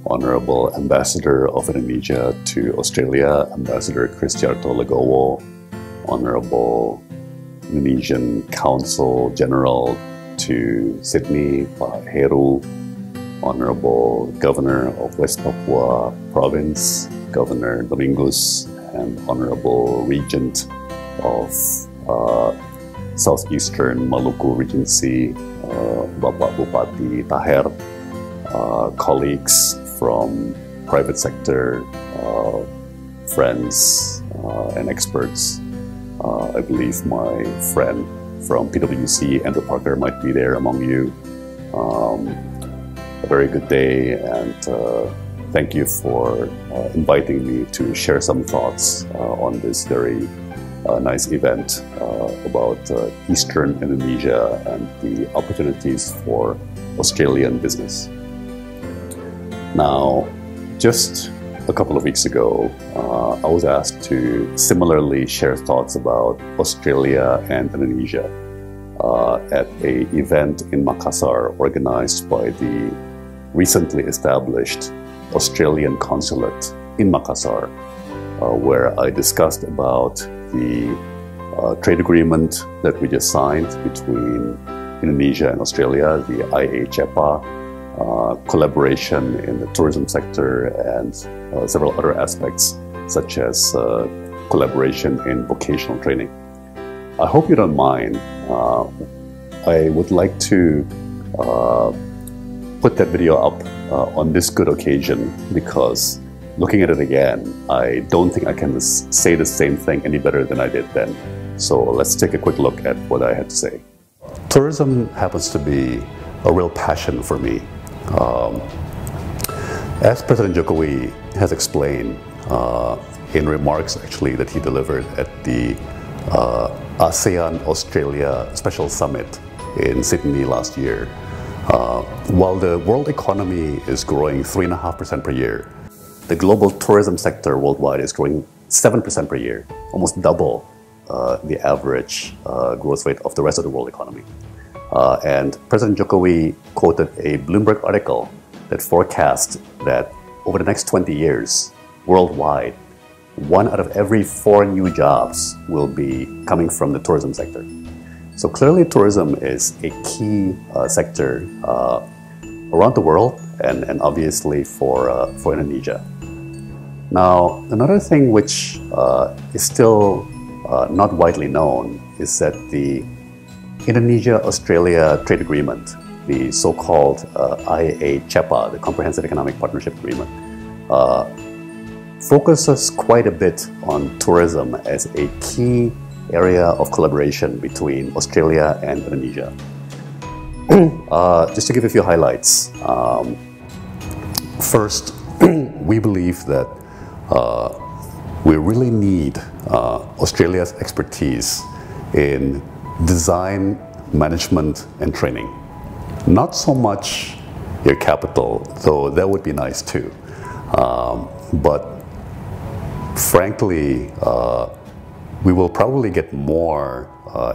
Honorable Ambassador of Indonesia to Australia, Ambassador Kristiarto Legowo, Honorable Indonesian Consul General to Sydney, Pak Heru, Honorable Governor of West Papua Province, Governor Dominguez, and Honorable Regent of Southeastern Maluku Regency, Bapak Bupati Taher, colleagues from private sector, friends and experts. I believe my friend from PwC, Andrew Parker, might be there among you. A very good day, and thank you for inviting me to share some thoughts on this very nice event about Eastern Indonesia and the opportunities for Australian business. Now, just a couple of weeks ago, I was asked to similarly share thoughts about Australia and Indonesia at an event in Makassar organized by the recently established Australian Consulate in Makassar, where I discussed about the trade agreement that we just signed between Indonesia and Australia, the IIPC, collaboration in the tourism sector, and several other aspects such as collaboration in vocational training. I hope you don't mind. I would like to put that video up on this good occasion, because looking at it again, I don't think I can say the same thing any better than I did then. So let's take a quick look at what I had to say. Tourism happens to be a real passion for me. As President Jokowi has explained in remarks actually that he delivered at the ASEAN-Australia Special Summit in Sydney last year, while the world economy is growing 3.5% per year, the global tourism sector worldwide is growing 7% per year, almost double the average growth rate of the rest of the world economy. And President Jokowi quoted a Bloomberg article that forecast that over the next 20 years, worldwide, 1 out of every 4 new jobs will be coming from the tourism sector. So clearly tourism is a key sector around the world, and obviously for Indonesia. Now, another thing which is still not widely known is that the Indonesia-Australia Trade Agreement, the so-called IIPC, the Comprehensive Economic Partnership Agreement, focuses quite a bit on tourism as a key area of collaboration between Australia and Indonesia. Just to give a few highlights. First, we believe that we really need Australia's expertise in design, management, and training. Not so much your capital, though that would be nice too. But frankly, we will probably get more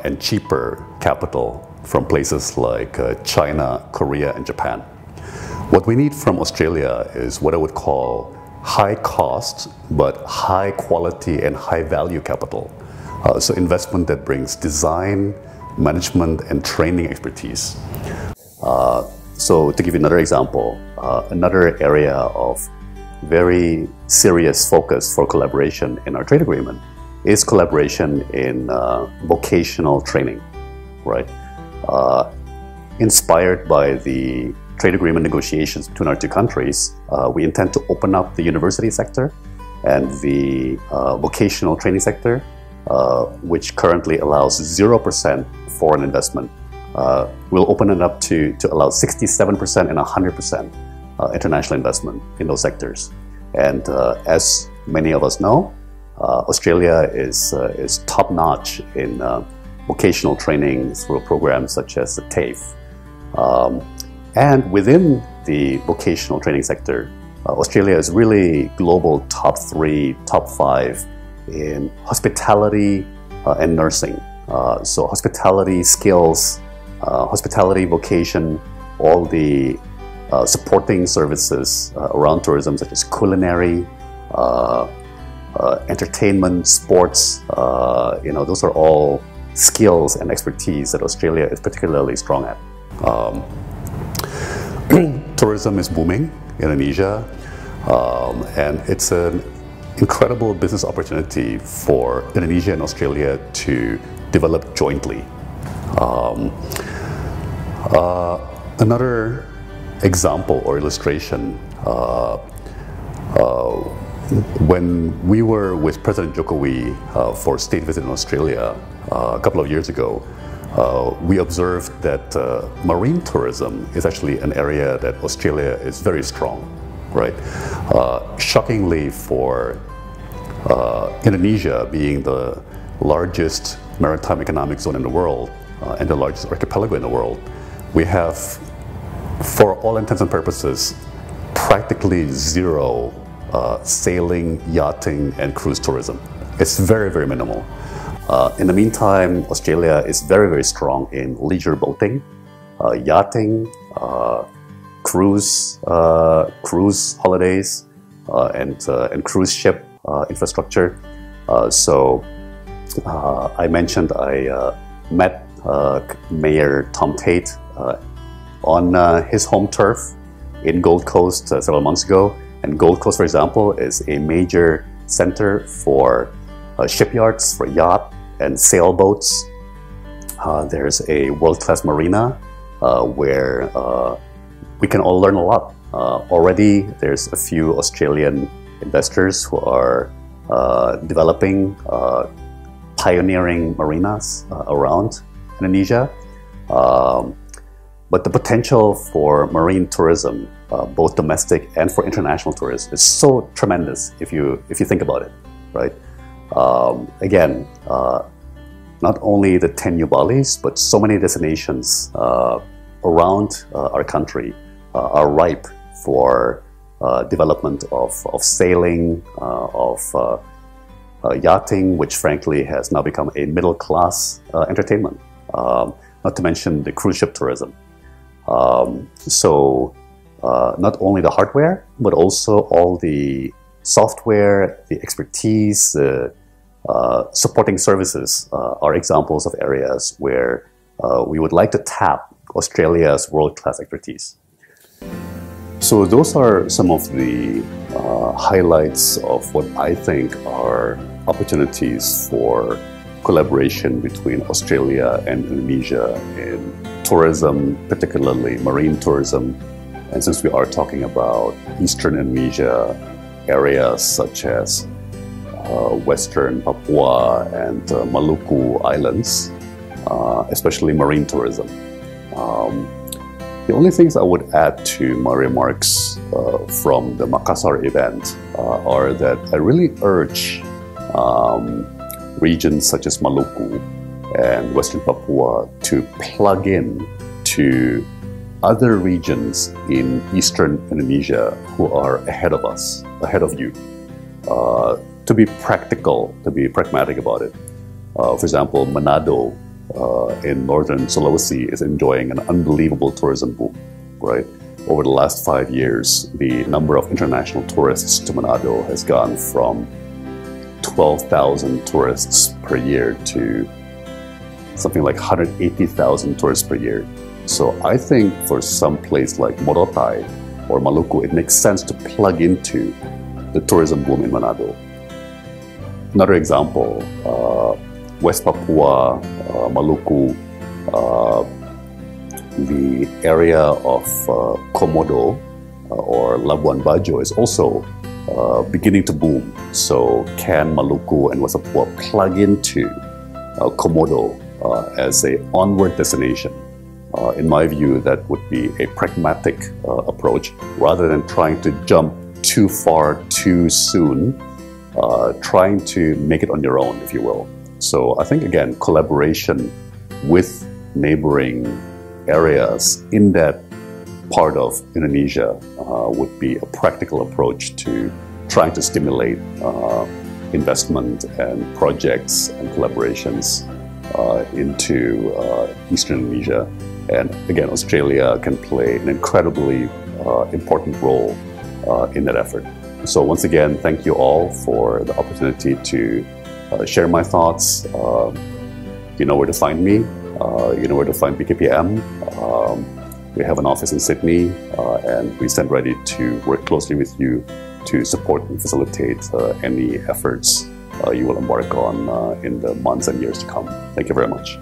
and cheaper capital from places like China, Korea, and Japan. What we need from Australia is what I would call high cost, but high quality and high value capital. So investment that brings design, management, and training expertise. So to give you another example, another area of very serious focus for collaboration in our trade agreement is collaboration in vocational training, right? Inspired by the trade agreement negotiations between our two countries, we intend to open up the university sector and the vocational training sector, which currently allows 0% foreign investment. We'll open it up to allow 67% and 100% international investment in those sectors. And as many of us know, Australia is top-notch in vocational training through programs such as the TAFE. And within the vocational training sector, Australia is really global top 3, top 5 in hospitality and nursing. So hospitality skills, hospitality vocation, all the supporting services around tourism, such as culinary, entertainment, sports. Those are all skills and expertise that Australia is particularly strong at. Tourism is booming in Indonesia, and it's an incredible business opportunity for Indonesia and Australia to develop jointly. Another example or illustration, when we were with President Jokowi for a state visit in Australia a couple of years ago, we observed that marine tourism is actually an area that Australia is very strong, right? Shockingly, for Indonesia being the largest maritime economic zone in the world and the largest archipelago in the world, we have, for all intents and purposes, practically zero sailing, yachting, and cruise tourism. It's very, very minimal. In the meantime, Australia is very, very strong in leisure boating, yachting, cruise holidays, and cruise ship infrastructure. So I mentioned I met Mayor Tom Tate on his home turf in Gold Coast several months ago. And Gold Coast, for example, is a major center for shipyards, for yacht and sailboats. There's a world-class marina where we can all learn a lot. Already, there's a few Australian investors who are developing pioneering marinas around Indonesia. But the potential for marine tourism, both domestic and for international tourists, is so tremendous if you think about it, right? Again, not only the 10 new Balis, but so many destinations around our country are ripe for development of sailing, of yachting, which frankly has now become a middle-class entertainment, not to mention the cruise ship tourism. So not only the hardware, but also all the software, the expertise, supporting services are examples of areas where we would like to tap Australia's world-class expertise. So those are some of the highlights of what I think are opportunities for collaboration between Australia and Indonesia in tourism, particularly marine tourism. And since we are talking about Eastern Indonesia, areas such as Western Papua and Maluku Islands, especially marine tourism. The only things I would add to my remarks from the Makassar event are that I really urge regions such as Maluku and Western Papua to plug in to other regions in Eastern Indonesia who are ahead of us, ahead of you, to be practical, to be pragmatic about it. For example, Manado in northern Sulawesi is enjoying an unbelievable tourism boom, right? Over the last 5 years, the number of international tourists to Manado has gone from 12,000 tourists per year to something like 180,000 tourists per year. So I think for some place like Morotai or Maluku, it makes sense to plug into the tourism boom in Manado. Another example, West Papua, Maluku, the area of Komodo or Labuan Bajo is also beginning to boom. So can Maluku and West Papua plug into Komodo as an onward destination? In my view, that would be a pragmatic approach rather than trying to jump too far too soon, trying to make it on your own, if you will. So I think, again, collaboration with neighboring areas in that part of Indonesia would be a practical approach to trying to stimulate investment and projects and collaborations into Eastern Indonesia. And again, Australia can play an incredibly important role in that effort. So once again, thank you all for the opportunity to share my thoughts. You know where to find me. You know where to find BKPM. We have an office in Sydney, and we stand ready to work closely with you to support and facilitate any efforts you will embark on in the months and years to come. Thank you very much.